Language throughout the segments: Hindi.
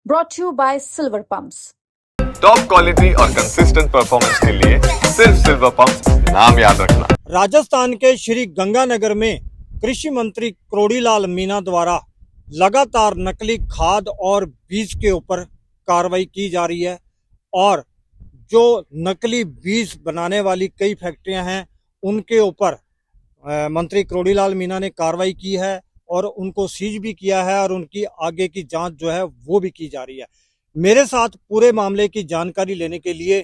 brought to you by Silver Pumps. Top quality और कंसिस्टेंट परफॉर्मेंस के लिए सिर्फ सिल्वर पंप्स नाम याद रखना। राजस्थान के श्री गंगानगर में कृषि मंत्री करोड़ीलाल मीणा द्वारा लगातार नकली खाद और बीज के ऊपर कार्रवाई की जा रही है और जो नकली बीज बनाने वाली कई फैक्ट्रियां हैं उनके ऊपर मंत्री करोड़ीलाल मीणा ने कार्रवाई की है और उनको सीज भी किया है और उनकी आगे की जांच जो है वो भी की जा रही है। मेरे साथ पूरे मामले की जानकारी लेने के लिए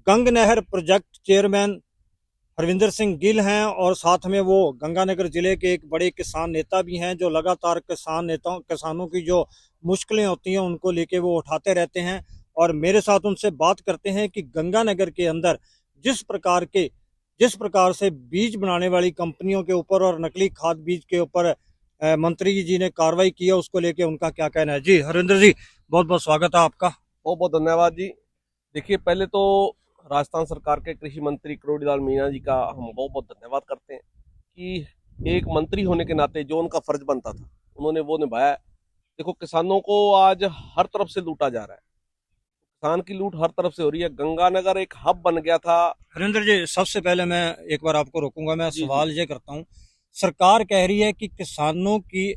गंग नहर प्रोजेक्ट चेयरमैन हरविंदर सिंह गिल हैं और साथ में वो गंगानगर जिले के एक बड़े किसान नेता भी हैं जो लगातार किसानों की जो मुश्किलें होती हैं उनको लेके वो उठाते रहते हैं और मेरे साथ उनसे बात करते हैं कि गंगानगर के अंदर जिस प्रकार से बीज बनाने वाली कंपनियों के ऊपर और नकली खाद बीज के ऊपर मंत्री जी ने कार्रवाई की है उसको लेके उनका क्या कहना है। जी हरिंदर जी, बहुत बहुत स्वागत है आपका। बहुत बहुत धन्यवाद जी। देखिए, पहले तो राजस्थान सरकार के कृषि मंत्री करोड़ीलाल मीणा जी का हम बहुत बहुत धन्यवाद करते हैं कि एक मंत्री होने के नाते जो उनका फर्ज बनता था उन्होंने वो निभाया। देखो, किसानों को आज हर तरफ से लूटा जा रहा है, किसान की लूट हर तरफ से हो रही है। गंगानगर एक हब बन गया था। हरिंदर जी, सबसे पहले मैं एक बार आपको रोकूंगा, मैं सवाल ये करता हूँ, सरकार कह रही है कि किसानों की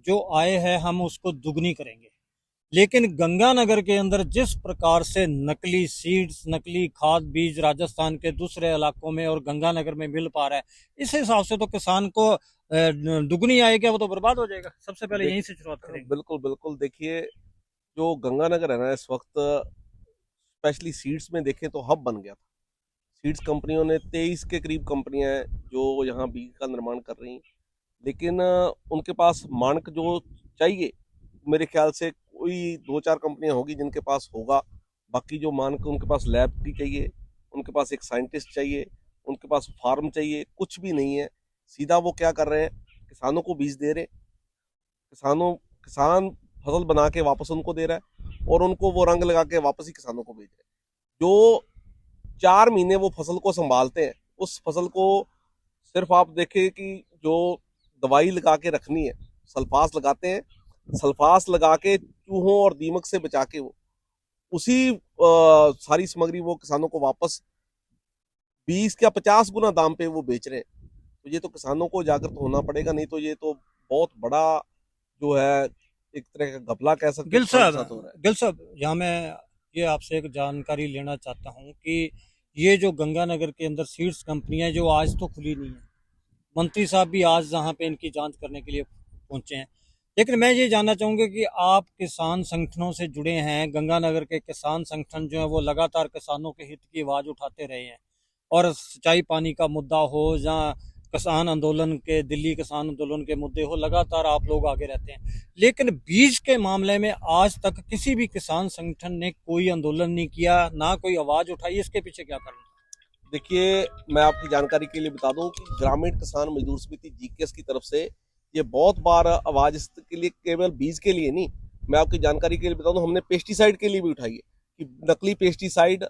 जो आय है हम उसको दुगनी करेंगे, लेकिन गंगानगर के अंदर जिस प्रकार से नकली सीड्स नकली खाद बीज राजस्थान के दूसरे इलाकों में और गंगानगर में मिल पा रहा है, इस हिसाब से तो किसान को दुगनी आय क्या वो तो बर्बाद हो जाएगा। सबसे पहले यहीं से शुरुआत करेंगे। बिल्कुल बिल्कुल। देखिए, जो गंगानगर है ना, इस वक्त स्पेशली सीड्स में देखें तो हब बन गया था। सीड्स कंपनियों ने 23 के करीब कंपनियां हैं जो यहाँ बीज का निर्माण कर रही हैं, लेकिन उनके पास मानक जो चाहिए, मेरे ख्याल से कोई 2-4 कंपनियां होगी जिनके पास होगा। बाकी जो मानक उनके पास लैब भी चाहिए, उनके पास एक साइंटिस्ट चाहिए, उनके पास फार्म चाहिए, कुछ भी नहीं है। सीधा वो क्या कर रहे हैं, किसानों को बीज दे रहे हैं, किसान फसल बना के वापस उनको दे रहा है और उनको वो रंग लगा के वापस ही किसानों को भेज रहे हैं। जो 4 महीने वो फसल को संभालते हैं, उस फसल को सिर्फ आप देखें कि जो दवाई लगा के रखनी है, सल्फास लगाते हैं, सल्फास लगा के चूहों और दीमक से बचा के वो उसी सारी सामग्री वो किसानों को वापस 20 या 50 गुना दाम पे वो बेच रहे हैं। तो ये तो किसानों को जागरूक होना पड़ेगा, नहीं तो ये तो बहुत बड़ा जो है एक तरह का घपला कह सकते हैं। गिल साहब, यहाँ मैं ये आपसे एक जानकारी लेना चाहता हूँ कि ये जो गंगानगर के अंदर सीड्स कंपनियां जो आज तो खुली नहीं है, मंत्री साहब भी आज जहाँ पे इनकी जांच करने के लिए पहुंचे हैं, लेकिन मैं ये जानना चाहूँगा कि आप किसान संगठनों से जुड़े हैं, गंगानगर के किसान संगठन जो है वो लगातार किसानों के हित की आवाज़ उठाते रहे हैं और सिंचाई पानी का मुद्दा हो या किसान आंदोलन के दिल्ली किसान आंदोलन के मुद्दे हो, लगातार आप लोग आगे रहते हैं, लेकिन बीज के मामले में आज तक किसी भी किसान संगठन ने कोई आंदोलन नहीं किया, ना कोई आवाज़ उठाई। इसके पीछे क्या कारण? देखिए, मैं आपकी जानकारी के लिए बता दूं कि ग्रामीण किसान मजदूर समिति जीकेएस की तरफ से ये बहुत बार आवाज इसके लिए, केवल बीज के लिए नहीं, मैं आपकी जानकारी के लिए बता दूं, हमने पेस्टिसाइड के लिए भी उठाई है कि नकली पेस्टिसाइड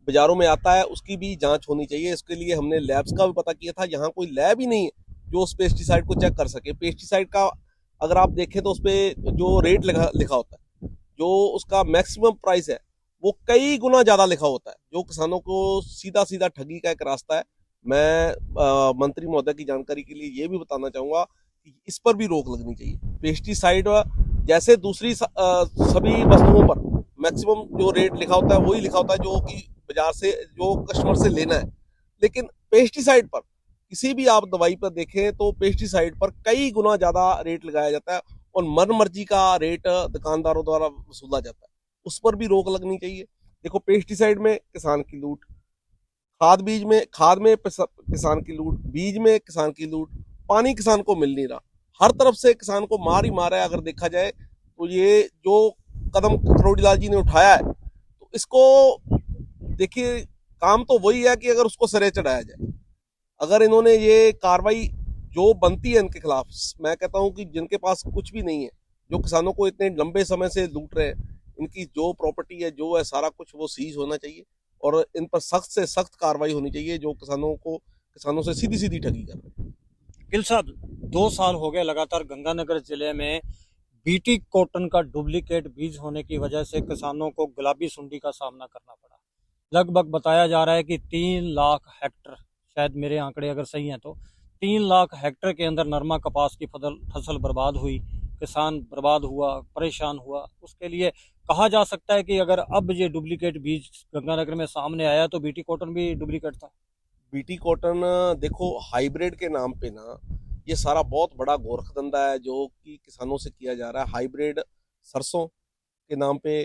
बाजारों में आता है, उसकी भी जांच होनी चाहिए। इसके लिए हमने लैब्स का भी पता किया था, यहाँ कोई लैब ही नहीं है जो उस पेस्टिसाइड को चेक कर सके। पेस्टिसाइड का अगर आप देखें तो उस पर जो रेट लिखा होता है, जो उसका मैक्सिमम प्राइस है, वो कई गुना ज्यादा लिखा होता है, जो किसानों को सीधा सीधा ठगी का एक रास्ता है। मैं मंत्री महोदय की जानकारी के लिए ये भी बताना चाहूंगा कि इस पर भी रोक लगनी चाहिए। पेस्टिसाइड जैसे दूसरी सभी वस्तुओं पर मैक्सिमम जो रेट लिखा होता है वही लिखा होता है जो कि बाजार से जो कस्टमर से लेना है, लेकिन पेस्टिसाइड पर किसी भी आप दवाई पर देखें तो पेस्टिसाइड पर कई गुना ज्यादा रेट लगाया जाता है और मन मर्जी का रेट दुकानदारों द्वारा वसूला जाता है। उस पर भी रोक लगनी चाहिए। देखो, पेस्टिसाइड में किसान की लूट, खाद में किसान की लूट, बीज में किसान की लूट, पानी किसान को मिल नहीं रहा, हर तरफ से किसान को मार ही मारा है। अगर देखा जाए तो ये जो कदम करोड़ीलाल जी ने उठाया है, तो इसको देखिए, काम तो वही है कि अगर उसको सिरे चढ़ाया जाए। अगर इन्होंने ये कार्रवाई जो बनती है इनके खिलाफ, मैं कहता हूं कि जिनके पास कुछ भी नहीं है, जो किसानों को इतने लंबे समय से लूट रहे हैं, इनकी जो प्रॉपर्टी है, जो है, सारा कुछ वो सीज होना चाहिए और इन पर सख्त से सख्त कार्रवाई होनी चाहिए जो किसानों से सीधी सीधी ठगी कर रहे हैं। गिल साहब, 2 साल हो गए लगातार गंगानगर जिले में बीटी कॉटन का डुप्लीकेट बीज होने की वजह से किसानों को गुलाबी सुंडी का सामना करना पड़ा। लगभग बताया जा रहा है कि 3 लाख हेक्टर, शायद मेरे आंकड़े अगर सही हैं तो 3 लाख हेक्टर के अंदर नरमा कपास की फसल बर्बाद हुई, किसान बर्बाद हुआ, परेशान हुआ। उसके लिए कहा जा सकता है कि अगर अब ये डुप्लीकेट बीज गंगानगर में सामने आया तो बीटी कॉटन भी डुप्लीकेट था। बीटी कॉटन देखो, हाइब्रिड के नाम पे ना ये सारा बहुत बड़ा गोरखधंधा है जो कि किसानों से किया जा रहा है। हाइब्रिड सरसों के नाम पे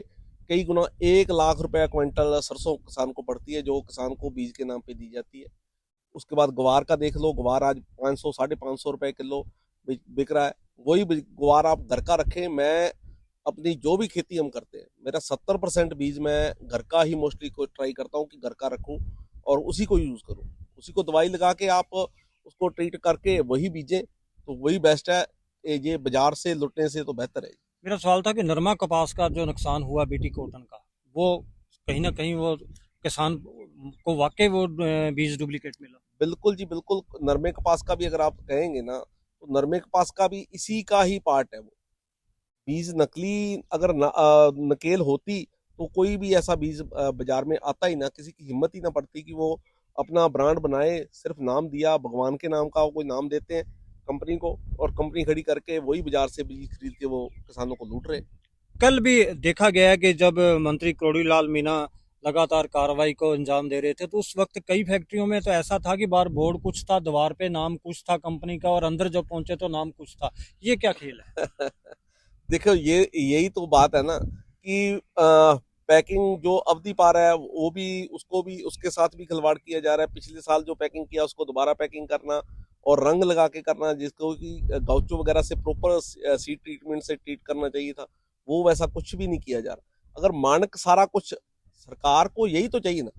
कई गुना 1 लाख रुपए क्विंटल सरसों किसान को पड़ती है, जो किसान को बीज के नाम पे दी जाती है। उसके बाद ग्वार का देख लो, ग्वार आज 500 550 रुपए किलो बिक रहा है। वही ग्वार आप घर का रखें। मैं अपनी जो भी खेती हम करते हैं, मेरा 70% बीज मैं घर का ही मोस्टली को ट्राई करता हूँ कि घर का रखूँ और उसी को यूज करूँ। उसी को दवाई लगा के आप उसको ट्रीट करके वही बीजें, तो वही बेस्ट है। ये बाजार से लुटने से तो बेहतर है। मेरा सवाल था कि नरमा कपास का जो नुकसान हुआ बीटी कॉटन का, वो कहीं ना कहीं वो किसान को वाकई वो बीज डुप्लीकेट मिला। बिल्कुल जी बिल्कुल। नरमे कपास का भी अगर आप कहेंगे ना, तो नरमे कपास का भी इसी का ही पार्ट है वो। बीज नकली अगर नकेल होती तो कोई भी ऐसा बीज बाजार में आता ही ना, किसी की हिम्मत ही ना पड़ती कि वो अपना ब्रांड बनाए। सिर्फ नाम दिया, भगवान के नाम का वो कोई नाम देते हैं कंपनी को, और कंपनी खड़ी करके वही बाजार से बीज खरीद के वो किसानों को लूट रहे। कल भी देखा गया कि जब मंत्री क्रोड़ीलाल मीणा लगातार कार्रवाई को अंजाम दे रहे थे तो उस वक्त कई फैक्ट्रियों में तो ऐसा था कि बाहर बोर्ड कुछ था, दीवार पे नाम कुछ था कंपनी का, और अंदर जब पहुंचे तो नाम कुछ था। ये क्या खेल है? देखो, ये यही तो बात है ना कि पैकिंग जो अवधि पा रहा है वो भी, उसको भी उसके साथ भी खिलवाड़ किया जा रहा है। पिछले साल जो पैकिंग किया उसको दोबारा पैकिंग करना और रंग लगा के करना, जिसको कि गाउचो वगैरह से प्रॉपर सीड ट्रीटमेंट से ट्रीट करना चाहिए था, वो वैसा कुछ भी नहीं किया जा रहा। अगर मानक सारा कुछ, सरकार को यही तो चाहिए ना।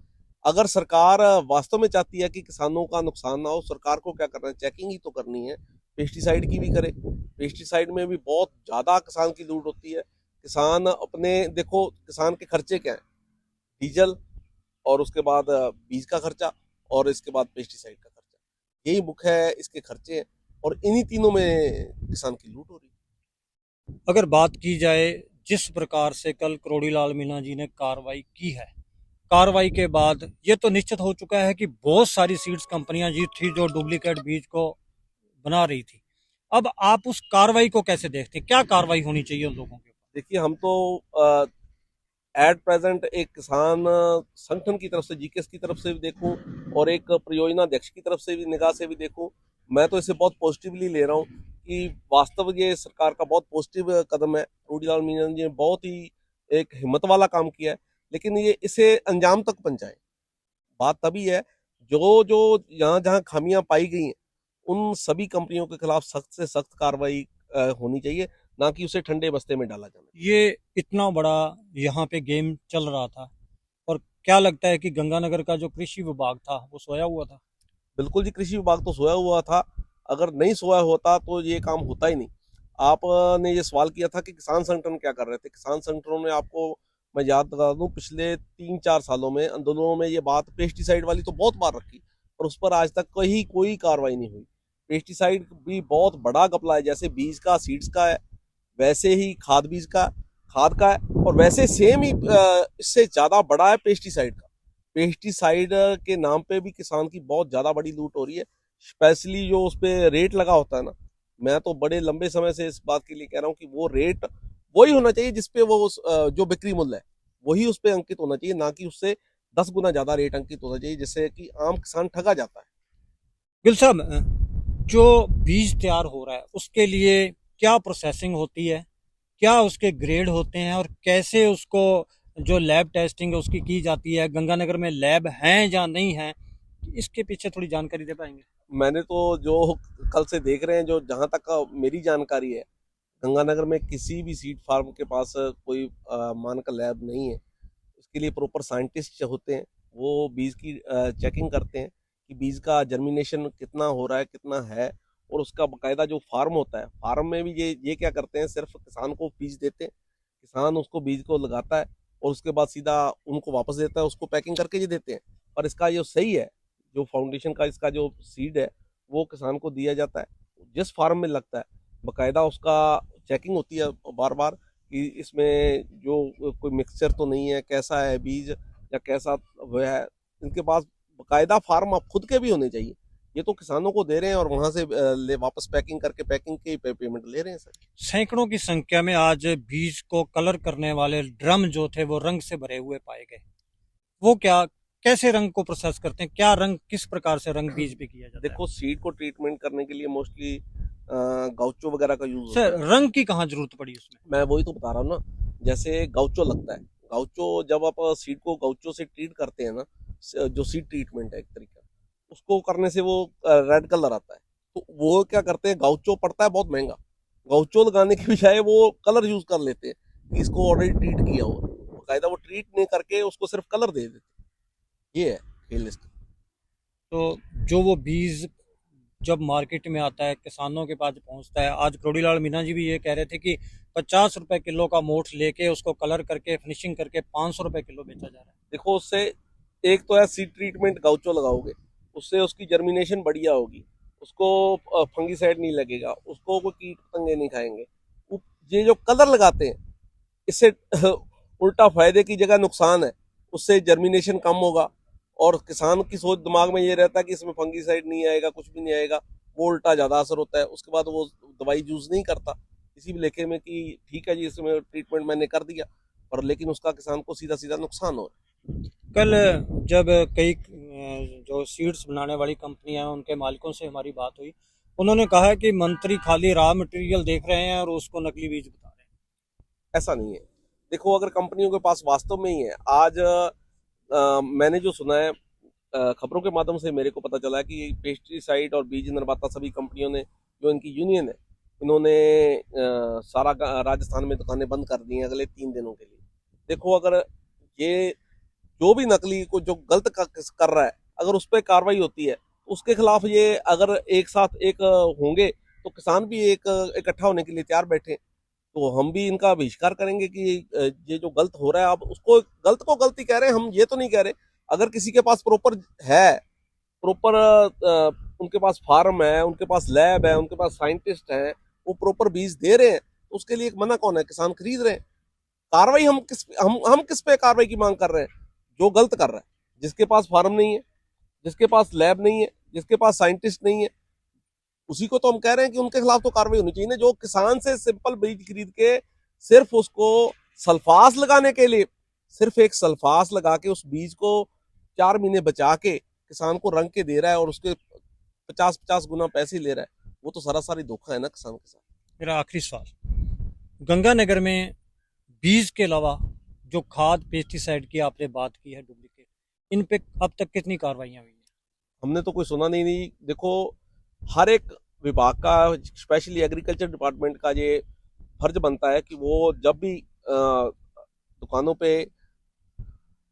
अगर सरकार वास्तव में चाहती है कि किसानों का नुकसान ना हो, सरकार को क्या करना है, चेकिंग ही तो करनी है। पेस्टिसाइड की भी करे। पेस्टिसाइड में भी बहुत ज्यादा किसान की लूट होती है। किसान अपने, देखो किसान के खर्चे क्या है, डीजल और उसके बाद बीज का खर्चा और इसके बाद पेस्टिसाइड का खर्चा, यही मुख्य है इसके खर्चे हैं, और इन्हीं तीनों में किसान की लूट हो रही है। अगर बात की जाए जिस प्रकार से कल क्रोड़ीलाल मीणा जी ने कार्रवाई की है, कार्रवाई के बाद ये तो निश्चित हो चुका है कि बहुत सारी सीड्स कंपनियां जी थी जो डुप्लीकेट बीज को बना रही थी। अब आप उस कार्रवाई को कैसे देखते हैं? क्या कार्रवाई होनी चाहिए उन लोगों के ऊपर? देखिए, हम तो एट प्रेजेंट एक किसान संगठन की तरफ से, जीकेएस की तरफ से भी देखूं और एक परियोजना अध्यक्ष की तरफ से भी निगाह से भी देखूं, मैं तो इसे बहुत पॉजिटिवली ले रहा हूं कि वास्तव ये सरकार का बहुत पॉजिटिव कदम है। क्रोड़ीलाल मीणा जी ने बहुत ही एक हिम्मत वाला काम किया है, लेकिन ये इसे अंजाम तक पहुंचाए। बात तभी है, जो जो यहाँ जहाँ खामियां पाई गई हैं उन सभी कंपनियों के खिलाफ सख्त से सख्त कार्रवाई होनी चाहिए, ना कि उसे ठंडे बस्ते में डाला जाना। ये इतना बड़ा यहाँ पे गेम चल रहा था, और क्या लगता है कि गंगानगर का जो कृषि विभाग था वो सोया हुआ था? बिल्कुल जी, कृषि विभाग तो सोया हुआ था। अगर नहीं सोया होता तो ये काम होता ही नहीं। आपने ये सवाल किया था कि किसान संगठन क्या कर रहे थे। किसान संगठनों ने, आपको मैं याद बता दूं, पिछले 3-4 सालों में आंदोलनों में ये बात पेस्टिसाइड वाली तो बहुत बार रखी, और उस पर आज तक कोई कार्रवाई नहीं हुई। पेस्टिसाइड भी बहुत बड़ा घपला है। जैसे बीज का, सीड्स का है, वैसे ही खाद का है, और वैसे सेम ही इससे ज्यादा बड़ा है पेस्टिसाइड का। पेस्टिसाइड के नाम पे भी किसान की बहुत ज्यादा बड़ी लूट हो रही है। स्पेशली जो उस पे रेट लगा होता है ना, मैं तो बड़े लंबे समय से इस बात के लिए कह रहा हूँ कि वो रेट वही होना चाहिए जिसपे वो जो बिक्री मूल्य है वही उस पे अंकित होना चाहिए, ना कि उससे 10 गुना ज्यादा रेट अंकित होना चाहिए, जिससे कि आम किसान ठगा जाता है। गिल साहब, जो बीज तैयार हो रहा है उसके लिए क्या प्रोसेसिंग होती है, क्या उसके ग्रेड होते हैं, और कैसे उसको जो लैब टेस्टिंग है उसकी की जाती है? गंगानगर में लैब हैं या नहीं है, इसके पीछे थोड़ी जानकारी दे पाएंगे? मैंने तो जो कल से देख रहे हैं, जो जहां तक मेरी जानकारी है, गंगानगर में किसी भी सीड फार्म के पास कोई मानक लैब नहीं है। उसके लिए प्रॉपर साइंटिस्ट होते हैं, वो बीज की चेकिंग करते हैं कि बीज का जर्मिनेशन कितना हो रहा है, कितना है, और उसका बकायदा जो फार्म होता है, फार्म में भी ये क्या करते हैं, सिर्फ किसान को बीज देते हैं, किसान उसको बीज को लगाता है और उसके बाद सीधा उनको वापस देता है, उसको पैकिंग करके ये देते हैं। और इसका जो सही है, जो फाउंडेशन का इसका जो सीड है, वो किसान को दिया जाता है। जिस फार्म में लगता है, बकायदा उसका चेकिंग होती है बार बार कि इसमें जो कोई मिक्सचर तो नहीं है, कैसा है बीज या कैसा वो है। इनके पास बाकायदा फार्म आप खुद के भी होने चाहिए। ये तो किसानों को दे रहे हैं और वहां से वापस पैकिंग करके पैकिंग की पेमेंट ले रहे हैं सर। सैकड़ों की संख्या में आज बीज को कलर करने वाले ड्रम जो थे वो रंग से भरे हुए पाए गए। वो क्या, कैसे रंग को प्रोसेस करते हैं, क्या रंग, किस प्रकार से रंग बीज पे किया जाता है? देखो, सीड को ट्रीटमेंट करने के लिए मोस्टली गाउचो वगैरह का यूज होता सर, है। रंग की कहाँ जरूरत पड़ी उसमें? मैं वही तो बता रहा हूँ ना, जैसे गाउचो लगता है। गाउचो जब आप सीड को गाउचो से ट्रीट करते हैं ना, जो सीड ट्रीटमेंट है एक तरीका, उसको करने से वो रेड कलर आता है। तो वो क्या करते हैं, गाउचो पड़ता है बहुत महंगा, गाउचो लगाने की बजाय वो कलर यूज कर लेते हैं कि इसको ऑलरेडी ट्रीट किया हुआ, बाकायदा वो ट्रीट नहीं करके उसको सिर्फ कलर दे देते। ये है खेल इसका। तो जो वो बीज जब मार्केट में आता है, किसानों के पास पहुंचता है, आज क्रोडीलाल मीना जी भी ये कह रहे थे कि 50 रुपए किलो का मोठ लेके उसको कलर करके फिनिशिंग करके 500 रुपए किलो बेचा जा रहा है। देखो, उससे एक तो है सीड ट्रीटमेंट, गाउचो लगाओगे उससे उसकी जर्मिनेशन बढ़िया होगी, उसको फंगीसाइड नहीं लगेगा, उसको कोई कीट पतंगे नहीं खाएंगे। ये जो कलर लगाते हैं, इससे उल्टा फायदे की जगह नुकसान है। उससे जर्मिनेशन कम होगा और किसान की सोच दिमाग में ये रहता है कि इसमें फंगीसाइड नहीं आएगा, कुछ भी नहीं आएगा, वो उल्टा ज्यादा असर होता है। उसके बाद वो दवाई यूज नहीं करता इसी लेखे में कि ठीक है जी इसमें ट्रीटमेंट मैंने कर दिया, पर लेकिन उसका किसान को सीधा सीधा नुकसान हो रहा है। कल जब कई जो सीड्स बनाने वाली कंपनियां हैं उनके मालिकों से हमारी बात हुई, उन्होंने कहा कि मंत्री खाली रॉ मटेरियल देख रहे हैं और उसको नकली बीज बता रहे हैं। ऐसा नहीं है। देखो, अगर कंपनियों के पास वास्तव में ही है, आज मैंने जो सुना है खबरों के माध्यम से मेरे को पता चला है कि पेस्टिसाइड और बीज निर्माता सभी कंपनियों ने, जो इनकी यूनियन है, इन्होंने सारा राजस्थान में दुकानें बंद कर दी हैं अगले 3 दिनों के लिए। देखो, अगर ये जो भी नकली को जो गलत कर रहा है, अगर उस पर कार्रवाई होती है तो उसके खिलाफ ये अगर एक साथ एक होंगे तो किसान भी एक इकट्ठा होने के लिए तैयार बैठे। तो हम भी इनका बहिष्कार करेंगे कि ये जो गलत हो रहा है, आप उसको गलत को गलती कह रहे हैं, हम ये तो नहीं कह रहे। अगर किसी के पास प्रॉपर है, प्रॉपर उनके पास फार्म है, उनके पास लैब है, उनके पास साइंटिस्ट है, वो प्रॉपर बीज दे रहे हैं, तो उसके लिए मना कौन है? किसान खरीद रहे हैं। कार्रवाई हम किस पे कार्रवाई की मांग कर रहे हैं? जो गलत कर रहा है, जिसके पास फार्म नहीं है, जिसके पास लैब नहीं है, जिसके पास साइंटिस्ट नहीं है, उसी को तो हम कह रहे हैं कि उनके खिलाफ तो कार्रवाई होनी चाहिए ना। जो किसान से सिंपल बीज खरीद के सिर्फ उसको सल्फास लगाने के लिए, सिर्फ एक सल्फास लगा के उस बीज को 4 महीने बचा के किसान को रंग के दे रहा है और उसके 50-50 गुना पैसे ले रहा है, वो तो सरासरी धोखा है ना किसान के साथ। मेरा आखिरी सवाल, गंगानगर में बीज के अलावा जो खाद पेस्टिसाइड की आपने बात की है डुप्लीकेट, इन पे अब तक कितनी कार्रवाइयां हुई हैं? हमने तो कोई सुना नहीं। देखो, हर एक विभाग का, स्पेशली एग्रीकल्चर डिपार्टमेंट का ये फर्ज बनता है कि वो जब भी दुकानों पे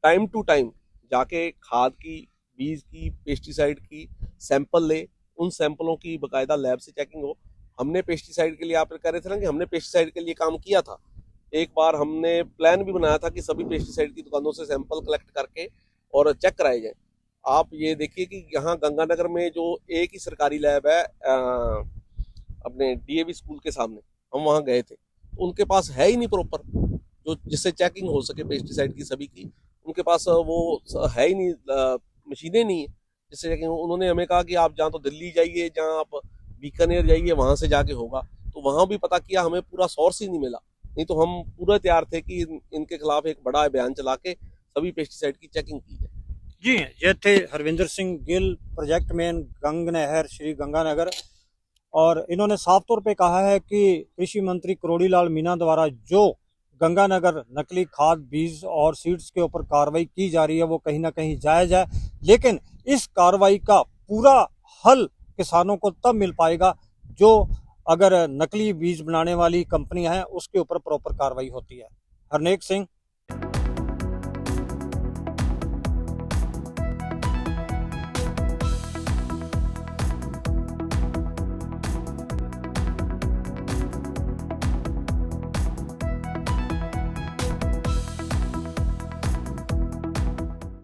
टाइम टू टाइम जाके खाद की, बीज की, पेस्टिसाइड की सैंपल ले, उन सैंपलों की बकायदा लैब से चेकिंग हो। हमने पेस्टिसाइड के लिए, आप कह रहे थे ना कि हमने पेस्टिसाइड के लिए काम किया था, एक बार हमने प्लान भी बनाया था कि सभी पेस्टिसाइड की दुकानों से सैंपल कलेक्ट करके और चेक कराए जाए। आप ये देखिए कि यहाँ गंगानगर में जो एक ही सरकारी लैब है अपने डीएवी स्कूल के सामने, हम वहाँ गए थे, तो उनके पास है ही नहीं प्रॉपर जो जिससे चेकिंग हो सके पेस्टिसाइड की सभी की। उनके पास वो है ही नहीं, मशीनें नहीं है जिससे चेकिंग। उन्होंने हमें कहा कि आप जहाँ तो दिल्ली जाइए, जहाँ आप बीकानेर जाइए, वहाँ से जाके होगा। तो वहाँ भी पता किया, हमें पूरा सोर्स ही नहीं मिला। नहीं तो हम पूरा तैयार थे कि इनके खिलाफ एक बड़ा अभियान चला के सभी पेस्टिसाइड की चेकिंग की जाए। जी, ये थे हरविंदर सिंह गिल, प्रोजेक्ट मैन गंग नहर श्री गंगानगर, और इन्होंने साफ तौर पे कहा है कि कृषि मंत्री क्रोडीलाल मीना द्वारा जो गंगानगर नकली खाद, बीज और सीड्स के ऊपर कार्रवाई की जा रही है वो कहीं ना कहीं जायज है, लेकिन इस कार्रवाई का पूरा हल किसानों को तब मिल पाएगा जो अगर नकली बीज बनाने वाली कंपनियां हैं उसके ऊपर प्रॉपर कार्रवाई होती है। हरनेक सिंह,